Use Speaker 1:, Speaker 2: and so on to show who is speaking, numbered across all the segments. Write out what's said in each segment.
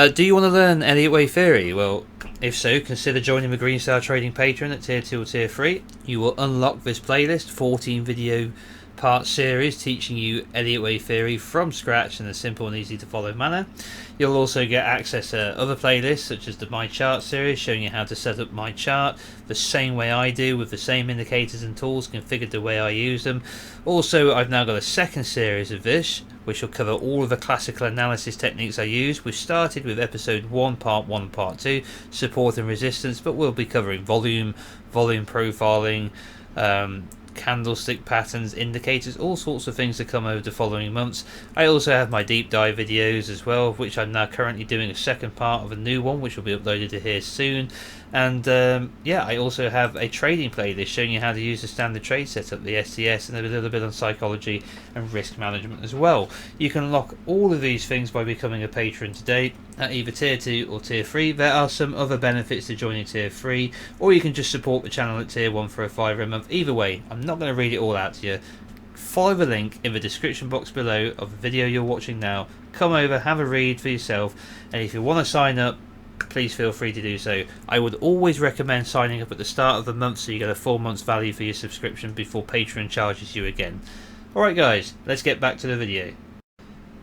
Speaker 1: Do you want to learn Elliott Wave Theory? Well, if so, consider joining the Green Star Trading Patreon at Tier 2 or Tier 3. You will unlock this playlist, 14 video part series teaching you Elliott Wave Theory from scratch in a simple and easy to follow manner. You'll also get access to other playlists such as the My Chart series showing you how to set up my chart the same way I do, with the same indicators and tools configured the way I use them. Also, I've now got a second series of this which will cover all of the classical analysis techniques I use. We've started with episode 1, part 1 and part 2, support and resistance, but we'll be covering volume profiling, candlestick patterns, indicators, all sorts of things to come over the following months. I also have my deep dive videos as well, which I'm now currently doing a second part of a new one which will be uploaded to here soon. And I also have a trading playlist showing you how to use the standard trade setup, the STS, and a little bit on psychology and risk management as well. You can unlock all of these things by becoming a patron today at either Tier 2 or Tier 3. There are some other benefits to joining Tier 3, or you can just support the channel at Tier 1 for a £5 a month. Either way, I'm not going to read it all out to you. Follow the link in the description box below of the video you're watching now. Come over, have a read for yourself, and if you want to sign up, please feel free to do so. I would always recommend signing up at the start of the month so you get a full month's value for your subscription before Patreon charges you again. Alright guys, let's get back to the video.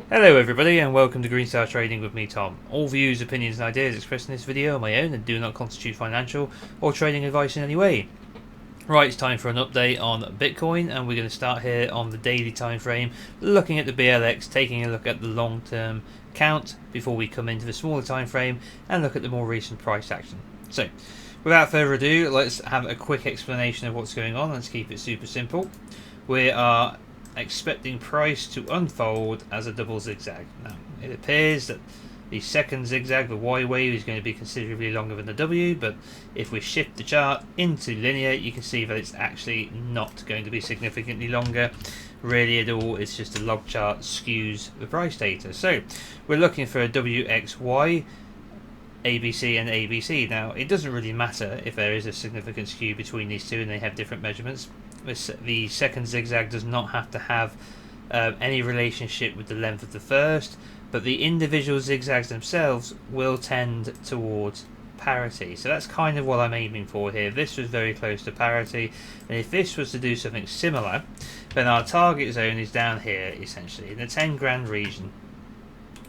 Speaker 1: Hello everybody and welcome to Green Star Trading with me, Tom. All views, opinions and ideas expressed in this video are my own and do not constitute financial or trading advice in any way. Right, it's time for an update on Bitcoin, and we're going to start here on the daily time frame, looking at the BLX, taking a look at the long-term count before we come into the smaller time frame and look at the more recent price action. So, without further ado, let's have a quick explanation of what's going on. Let's keep it super simple. We are expecting price to unfold as a double zigzag. Now, it appears that the second zigzag, the Y wave, is going to be considerably longer than the W, but if we shift the chart into linear, you can see that it's actually not going to be significantly longer really at all. It's just a log chart skews the price data. So we're looking for a WXY, ABC and ABC. Now it doesn't really matter if there is a significant skew between these two and they have different measurements. The second zigzag does not have to have any relationship with the length of the first, but the individual zigzags themselves will tend towards parity. So that's kind of what I'm aiming for here. This was very close to parity, and if this was to do something similar, then our target zone is down here, essentially in the 10 grand region.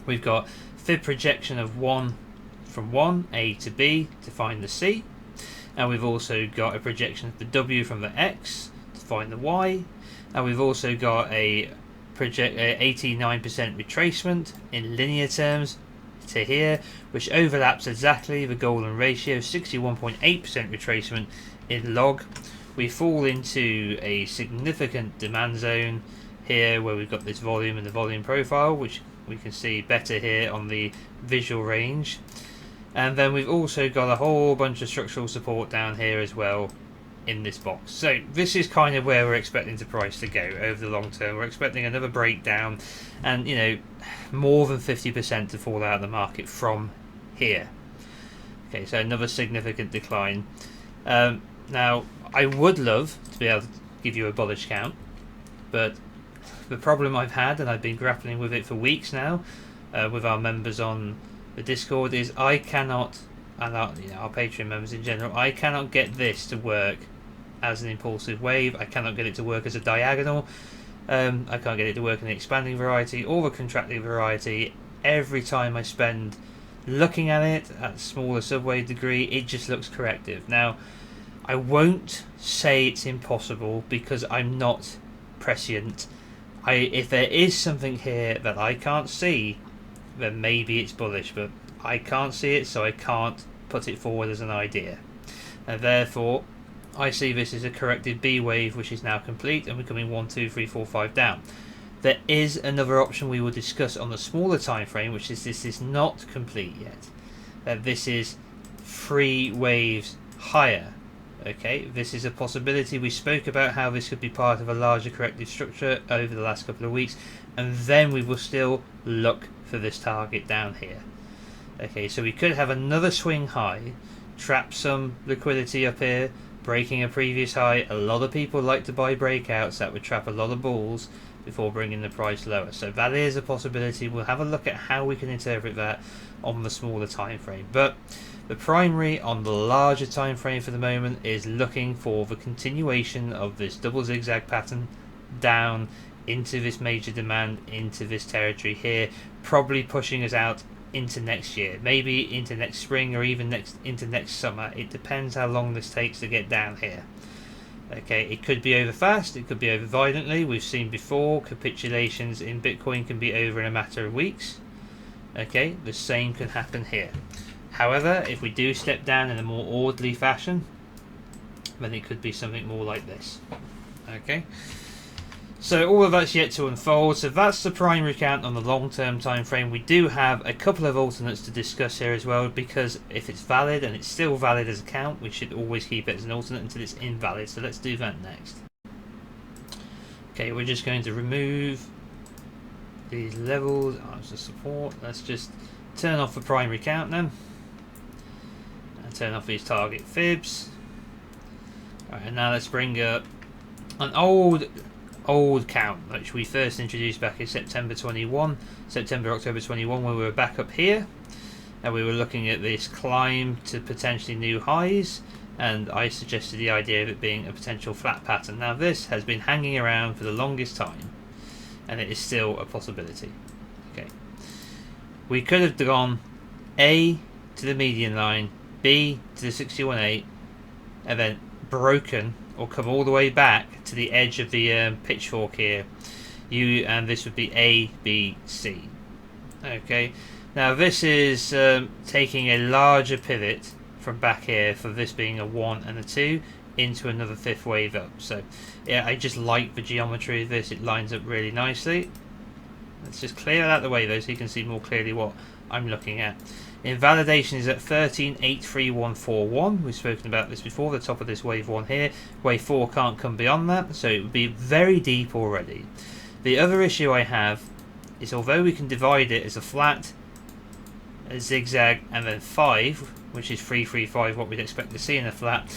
Speaker 1: We've got fib projection of 1 from 1 A to B to find the C, and we've also got a projection of the W from the X to find the Y, and we've also got a 89% retracement in linear terms to here, which overlaps exactly the golden ratio, 61.8% retracement in log. We fall into a significant demand zone here where we've got this volume and the volume profile, which we can see better here on the visual range. And then we've also got a whole bunch of structural support down here as well in this box. So this is kind of where we're expecting the price to go over the long term. We're expecting another breakdown and, you know, more than 50% to fall out of the market from here. Okay, so another significant decline. Now I would love to be able to give you a bullish count, but the problem I've had, and I've been grappling with it for weeks now with our members on the Discord, is I cannot, and our Patreon members in general, I cannot get this to work as an impulsive wave. I cannot get it to work as a diagonal. I can't get it to work in the expanding variety or the contracting variety. Every time I spend looking at it at smaller subwave degree, it just looks corrective. Now, I won't say it's impossible because I'm not prescient. If there is something here that I can't see, then maybe it's bullish, but I can't see it, so I can't put it forward as an idea. And therefore, I see this as a corrective B wave, which is now complete, and we're coming 1, 2, 3, 4, 5 down. There is another option we will discuss on the smaller time frame, which is this is not complete yet. This is 3 waves higher. Okay, this is a possibility. We spoke about how this could be part of a larger corrective structure over the last couple of weeks, and then we will still look for this target down here. Okay, so we could have another swing high, trap some liquidity up here, breaking a previous high. A lot of people like to buy breakouts that would trap a lot of bulls, before bringing the price lower. So that is a possibility. We'll have a look at how we can interpret that on the smaller time frame. But the primary on the larger time frame for the moment is looking for the continuation of this double zigzag pattern down into this major demand, into this territory here, probably pushing us out into next year, maybe into next spring, or even into next summer. It depends how long this takes to get down here. Okay, it could be over fast, it could be over violently. We've seen before capitulations in Bitcoin can be over in a matter of weeks. Okay, the same can happen here. However, if we do step down in a more orderly fashion, then it could be something more like this. Okay, so all of that's yet to unfold. So that's the primary count on the long-term time frame. We do have a couple of alternates to discuss here as well, because if it's valid, and it's still valid as a count, we should always keep it as an alternate until it's invalid. So let's do that next. Okay, we're just going to remove these levels as the support. Let's just turn off the primary count then, and turn off these target fibs. Alright, and now let's bring up an old count which we first introduced back in October 21, when we were back up here and we were looking at this climb to potentially new highs, and I suggested the idea of it being a potential flat pattern. Now this has been hanging around for the longest time, and it is still a possibility. Okay, we could have gone A to the median line, B to the 61.8, and then broken or come all the way back to the edge of the pitchfork here. And this would be A, B, C. Okay, now this is taking a larger pivot from back here, for this being a 1 and a 2 into another fifth wave up. So yeah, I just like the geometry of this. It lines up really nicely. Let's just clear that out of the way though, so you can see more clearly what I'm looking at. Invalidation is at 13.83141. We've spoken about this before, the top of this wave 1 here. Wave 4 can't come beyond that, so it would be very deep already. The other issue I have is, although we can divide it as a flat, a zigzag, and then 5, which is 335, what we'd expect to see in a flat,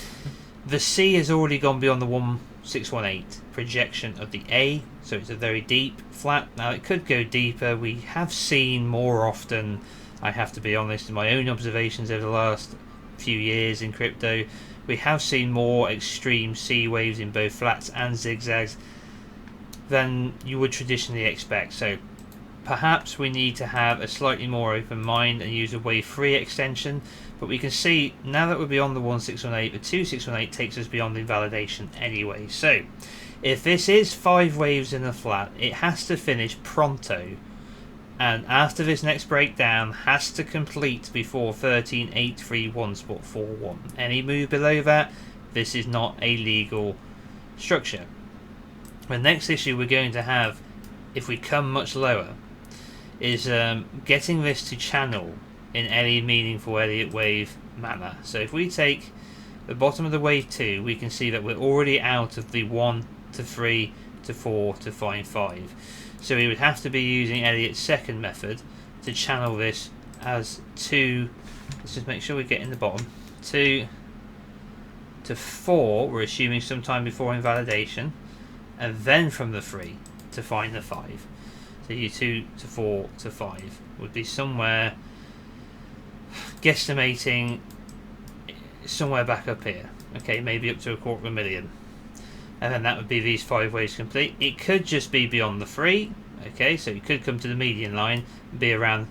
Speaker 1: the C has already gone beyond the 1618 projection of the A, so it's a very deep flat. Now it could go deeper. We have seen more often, I have to be honest, in my own observations over the last few years in crypto, we have seen more extreme C waves in both flats and zigzags than you would traditionally expect. So perhaps we need to have a slightly more open mind and use a wave 3 extension. But we can see now that we're beyond the 1618, the 2618 takes us beyond invalidation anyway. So if this is 5 waves in a flat, it has to finish pronto, and after this next breakdown has to complete before 13.831.41. Any move below that, this is not a legal structure. The next issue we're going to have, if we come much lower, is getting this to channel in any meaningful Elliott wave manner. So if we take the bottom of the wave 2, we can see that we're already out of the 1 to 3 to 4 to 5. So we would have to be using Elliott's second method to channel this as 2. Let's just make sure we get in the bottom. 2 to 4, we're assuming sometime before invalidation, and then from the 3 to find the 5. So you 2 to 4 to 5 would be somewhere, guesstimating somewhere back up here. Okay, maybe up to 250,000. And then that would be these 5 waves complete. It could just be beyond the 3. Okay, so it could come to the median line and be around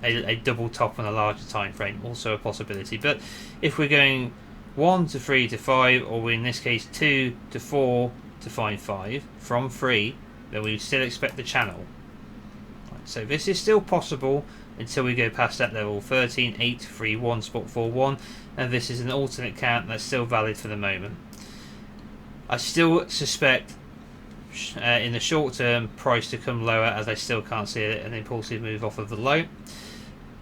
Speaker 1: a double top on a larger time frame, also a possibility. But if we're going 1 to 3 to 5, or in this case 2 to 4 to 5 from 3, then we still expect the channel. Right, so this is still possible until we go past that level, 13.831.41, and this is an alternate count that's still valid for the moment. I still suspect in the short term price to come lower, as I still can't see an impulsive move off of the low.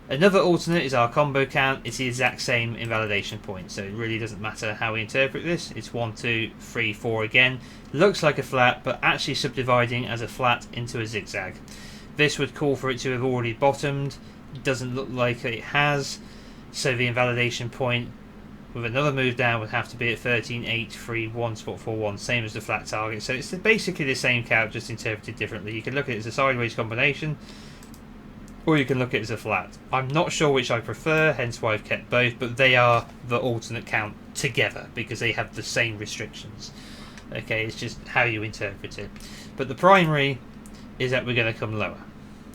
Speaker 1: Another alternate is our combo count. It's the exact same invalidation point, so it really doesn't matter how we interpret this. It's 1, 2, 3, 4 again. Looks like a flat, but actually subdividing as a flat into a zigzag. This would call for it to have already bottomed. It doesn't look like it has, so the invalidation point with another move down would have to be at 13.831.41, same as the flat target. So it's basically the same cap, just interpreted differently. You can look at it as a sideways combination, or you can look at it as a flat. I'm not sure which I prefer, hence why I've kept both, but they are the alternate count together because they have the same restrictions. Okay, it's just how you interpret it. But the primary is that we're going to come lower.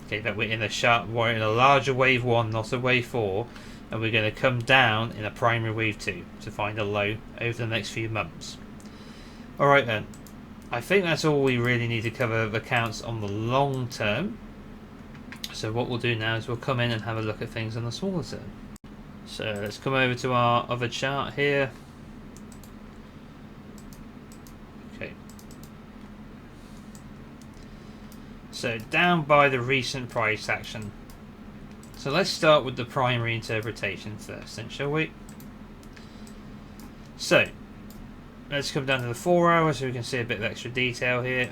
Speaker 1: Okay, that we're in a larger wave 1, not a wave 4, and we're going to come down in a primary wave 2 to find a low over the next few months. Alright then, I think that's all we really need to cover the counts on the long term. So what we'll do now is we'll come in and have a look at things on the smaller term. So let's come over to our other chart here. Okay. So down by the recent price action. So let's start with the primary interpretation first then, shall we? So let's come down to the 4 hours so we can see a bit of extra detail here.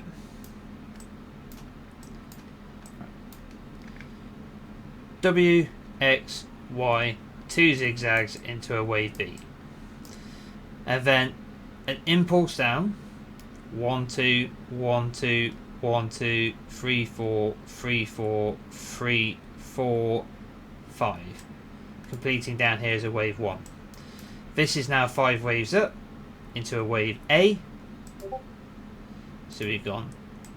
Speaker 1: W, X, Y, 2 zigzags into a wave B. And then an impulse down. 1, 2, 1, 2, 1, 2, 3, 4, 3, 4, 3, 4, 5. Completing down here as a wave 1. This is now 5 waves up into a wave A. So we've gone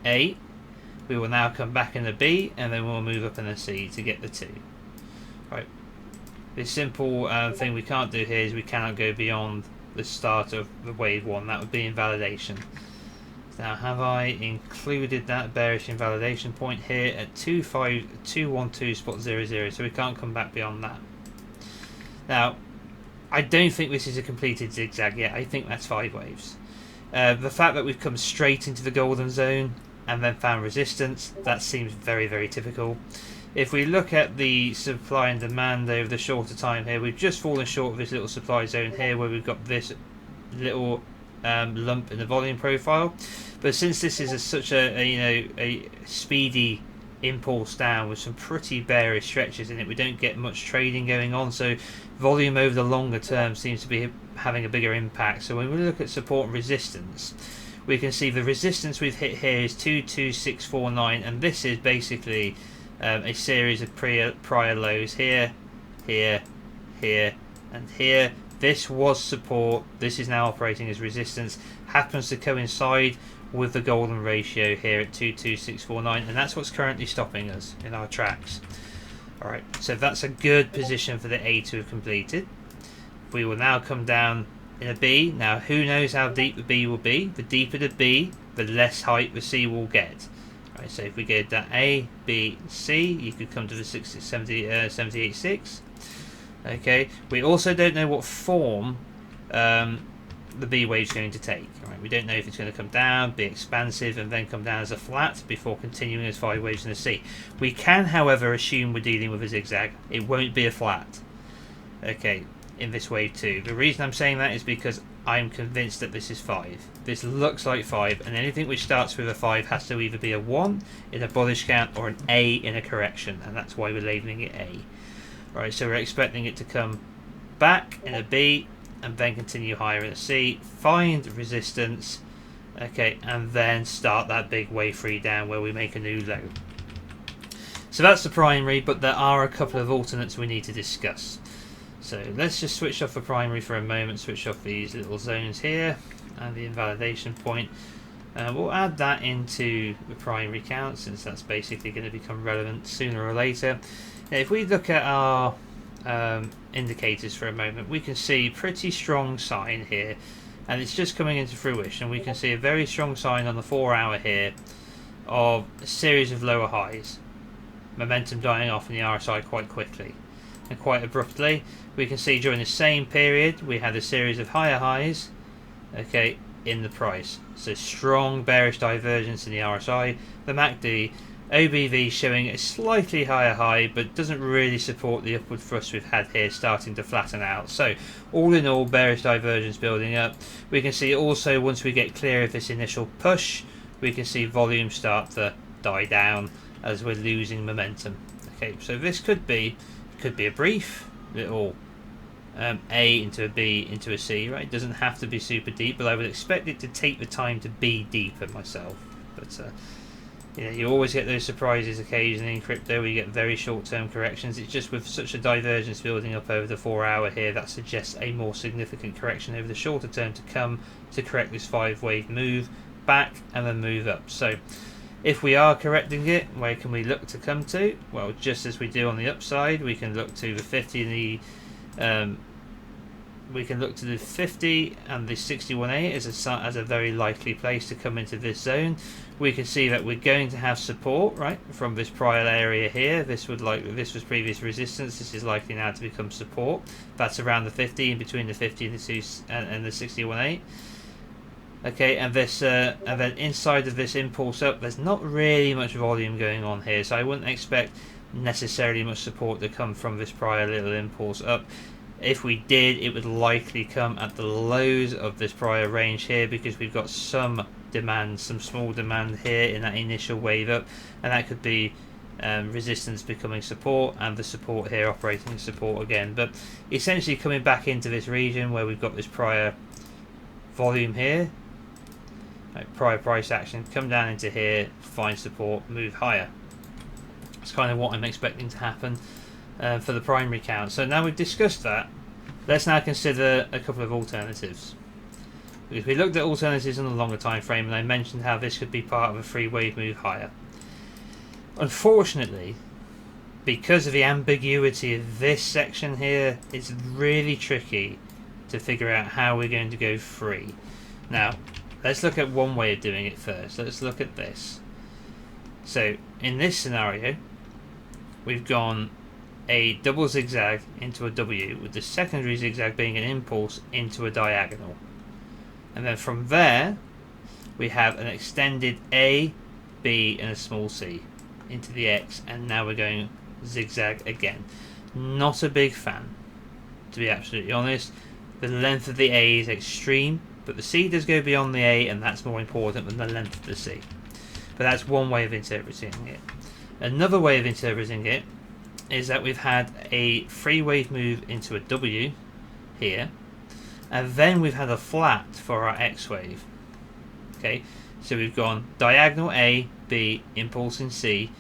Speaker 1: A. We will now come back in a B, and then we'll move up in a C to get the 2. Right. This simple thing we can't do here is we cannot go beyond the start of the wave 1. That would be invalidation. Now, have I included that bearish invalidation point here at 212.00, so we can't come back beyond that. Now, I don't think this is a completed zigzag yet. I think that's 5 waves. The fact that we've come straight into the golden zone and then found resistance, that seems very, very typical. If we look at the supply and demand over the shorter time here, we've just fallen short of this little supply zone here where we've got this little lump in the volume profile. But since this is such a speedy impulse down with some pretty bearish stretches in it, we don't get much trading going on, so volume over the longer term seems to be having a bigger impact. So when we look at support and resistance, we can see the resistance we've hit here is 22649, and this is basically a series of prior lows here, here, here, and here. This was support, this is now operating as resistance, happens to coincide with the golden ratio here at 22649, and that's what's currently stopping us in our tracks. Alright, so that's a good position for the A to have completed. We will now come down in a B. Now, who knows how deep the B will be? The deeper the B, the less height the C will get. Right, so if we go down A, B, C, you could come to the 78.6. Okay, we also don't know what form the B wave is going to take. Right, we don't know if it's going to come down, be expansive, and then come down as a flat before continuing as 5 waves in the C. We can, however, assume we're dealing with a zigzag. It won't be a flat. Okay, in this wave 2. The reason I'm saying that is because I'm convinced that this is 5. This looks like 5, and anything which starts with a 5 has to either be a 1 in a bullish count or an A in a correction, and that's why we're labelling it A. Right, so we're expecting it to come back in a B and then continue higher in a C, find resistance, okay, and then start that big wave 3 down where we make a new low. So that's the primary, but there are a couple of alternates we need to discuss. So let's just switch off the primary for a moment, switch off these little zones here and the invalidation point. We'll add that into the primary count since that's basically going to become relevant sooner or later. Now, if we look at our indicators for a moment, we can see pretty strong sign here, and it's just coming into fruition. We can see a very strong sign on the 4 hour here of a series of lower highs, momentum dying off in the RSI quite quickly and quite abruptly. We can see during the same period we had a series of higher highs, okay, in the price. So strong bearish divergence in the RSI, the MACD, OBV showing a slightly higher high, but doesn't really support the upward thrust we've had here, starting to flatten out. So all in all, bearish divergence building up. We can see also once we get clear of this initial push, we can see volume start to die down as we're losing momentum. Okay, so this could be a brief little A into a B into a C, right? It doesn't have to be super deep, but I would expect it to take the time to be deeper myself. But you know, you always get those surprises occasionally in crypto where you get very short-term corrections. It's just with such a divergence building up over the 4 hour here, that suggests a more significant correction over the shorter term to come to correct this 5-wave move back and then move up. So if we are correcting it, where can we look to come to? Well, just as we do on the upside, we can look to the 50 and the we can look to the 50 and the 61A as a very likely place to come into this zone. We can see that we're going to have support, right, from this prior area here. This was previous resistance. This is likely now to become support. That's around the 50, in between the 50 and the 61A. Okay, and this and then inside of this impulse up, there's not really much volume going on here, so I wouldn't expect necessarily much support to come from this prior little impulse up. If we did, it would likely come at the lows of this prior range here, because we've got some demand, some small demand here in that initial wave up, and that could be resistance becoming support, and the support here operating as support again. But essentially coming back into this region where we've got this prior volume here, like prior price action, come down into here, find support, move higher. It's kind of what I'm expecting to happen for the primary count. So now we've discussed that, let's now consider a couple of alternatives. Because we looked at alternatives in a longer time frame, and I mentioned how this could be part of a 3-wave move higher. Unfortunately, because of the ambiguity of this section here, it's really tricky to figure out how we're going to go free. Now, let's look at one way of doing it first. Let's look at this. So, in this scenario, we've gone a double zigzag into a W, with the secondary zigzag being an impulse into a diagonal. And then from there, we have an extended A, B, and a small c into the X, and now we're going zigzag again. Not a big fan, to be absolutely honest. The length of the A is extreme, but the C does go beyond the A, and that's more important than the length of the C. But that's one way of interpreting it. Another way of interpreting it is that we've had a 3-wave move into a W here, and then we've had a flat for our X wave. Okay, so we've gone diagonal A, B, impulse in C,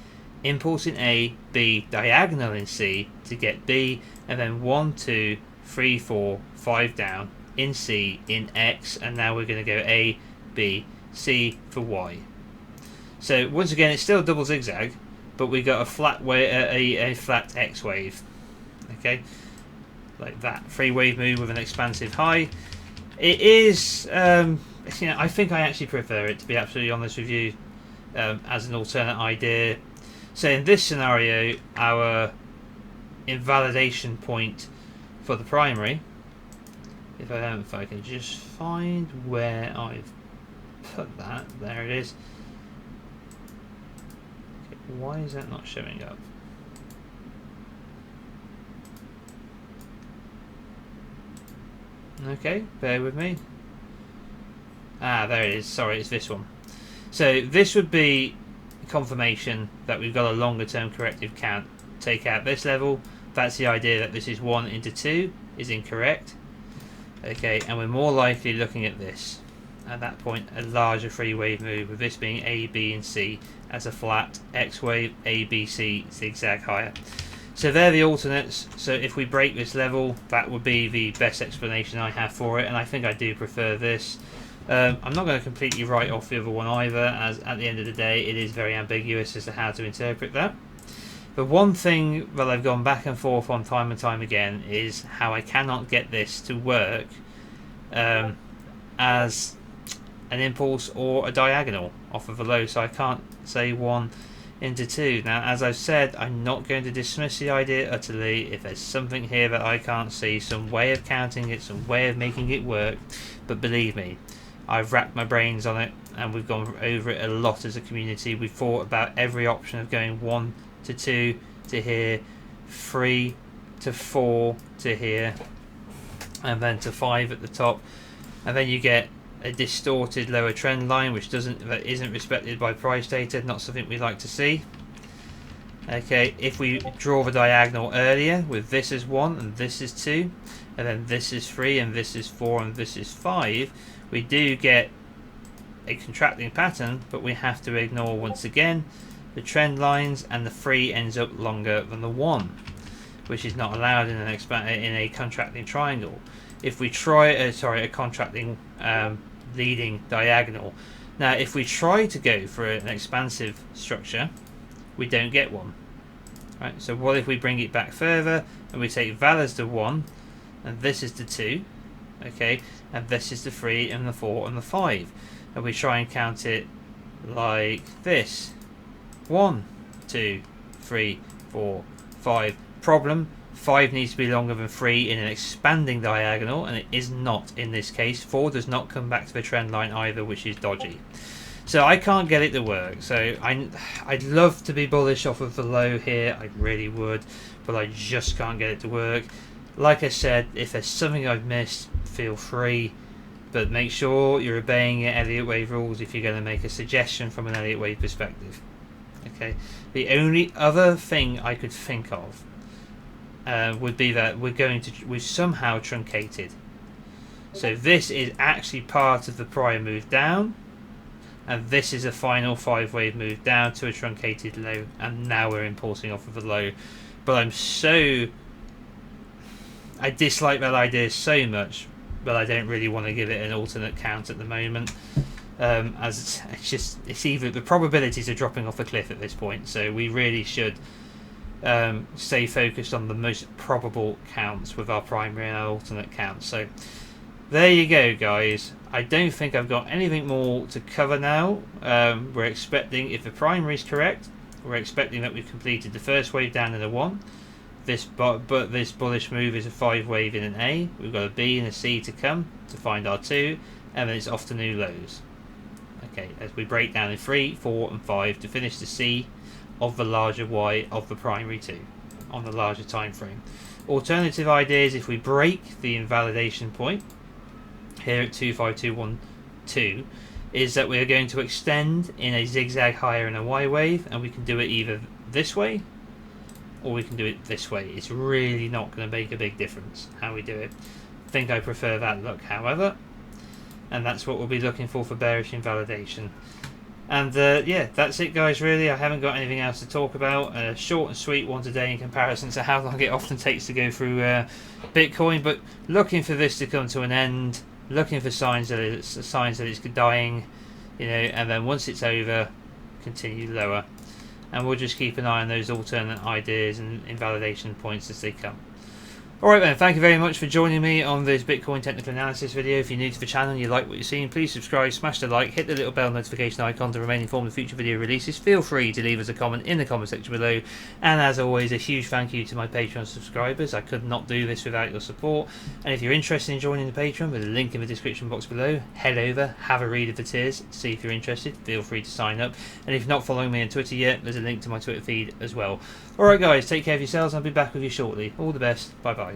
Speaker 1: impulse in A, B, diagonal in C to get B, and then 1, 2, 3, 4, 5 down in C, in X, and now we're going to go A, B, C for Y. So once again, it's still a double zigzag, but we got a flat a flat X wave. Okay, like that 3-wave move with an expansive high. It is, you know, I think I actually prefer it, to be absolutely honest with you, as an alternate idea. So in this scenario, our invalidation point for the primary, if I can just find where I've put that, there it is. Why is that not showing up? Okay, bear with me. Ah, there it is. Sorry, it's this one. So this would be confirmation that we've got a longer term corrective count. Take out this level. That's the idea that this is 1 into 2 is incorrect. Okay, and we're more likely looking at this. At that point, a larger 3-wave move, with this being A, B, and C as a flat X wave, A, B, C, zigzag higher. So they're the alternates. So if we break this level, that would be the best explanation I have for it, and I think I do prefer this. I'm not going to completely write off the other one either, as at the end of the day, it is very ambiguous as to how to interpret that. The one thing that I've gone back and forth on time and time again is how I cannot get this to work as an impulse or a diagonal off of a low, so I can't say 1 into 2. Now, as I've said, I'm not going to dismiss the idea utterly. If there's something here that I can't see, some way of counting it, some way of making it work, but believe me, I've racked my brains on it, and we've gone over it a lot as a community. We've thought about every option of going 1 to 2 to here, 3 to 4 to here, and then to 5 at the top, and then you get a distorted lower trend line that isn't respected by price data. Not something we like to see. Okay, if we draw the diagonal earlier with this is 1 and this is 2, and then this is 3 and this is 4 and this is 5, we do get a contracting pattern, but we have to ignore once again the trend lines, and the 3 ends up longer than the 1, which is not allowed in in a contracting triangle. If we try a contracting leading diagonal. Now if we try to go for an expansive structure, we don't get one. Right, so what if we bring it back further and we take val as the 1 and this is the 2, okay, and this is the 3 and the 4 and the 5, and we try and count it like this: 1, 2, 3, 4, 5. Problem: 5 needs to be longer than 3 in an expanding diagonal, and it is not in this case. 4 does not come back to the trend line either, which is dodgy. So I can't get it to work. So I'd love to be bullish off of the low here, I really would, but I just can't get it to work. Like I said, if there's something I've missed, feel free, but make sure you're obeying your Elliott wave rules if you're going to make a suggestion from an Elliott wave perspective. Okay. The only other thing I could think of would be that we've somehow truncated. So this is actually part of the prior move down, and this is a final 5-wave move down to a truncated low, and now we're importing off of a low. But I dislike that idea so much, but I don't really want to give it an alternate count at the moment, as it's either the probabilities are dropping off a cliff at this point, so we really should stay focused on the most probable counts with our primary and our alternate counts. So there you go, guys. I don't think I've got anything more to cover now. We're expecting, if the primary is correct, we're expecting that we've completed the first wave down in a 1. But this bullish move is a 5-wave in an A. We've got a B and a C to come to find our 2, and then it's off to new lows. Okay, as we break down in 3, 4 and 5 to finish the C of the larger Y of the primary 2 on the larger time frame. Alternative ideas, if we break the invalidation point here at 25212, is that we are going to extend in a zigzag higher in a Y wave, and we can do it either this way or we can do it this way. It's really not going to make a big difference how we do it. I think I prefer that look, however, and that's what we'll be looking for bearish invalidation. And yeah, that's it, guys. Really, I haven't got anything else to talk about. A short and sweet one today in comparison to how long it often takes to go through Bitcoin, but looking for this to come to an end, looking for signs that it's dying, you know, and then once it's over, continue lower. And we'll just keep an eye on those alternate ideas and invalidation points as they come. Alright then, thank you very much for joining me on this Bitcoin technical analysis video. If you're new to the channel and you like what you're seeing, please subscribe, smash the like, hit the little bell notification icon to remain informed of future video releases. Feel free to leave us a comment in the comment section below. And as always, a huge thank you to my Patreon subscribers. I could not do this without your support. And if you're interested in joining the Patreon, there's a link in the description box below. Head over, have a read of the tiers, see if you're interested. Feel free to sign up. And if you're not following me on Twitter yet, there's a link to my Twitter feed as well. Alright guys, take care of yourselves, and I'll be back with you shortly. All the best, bye bye.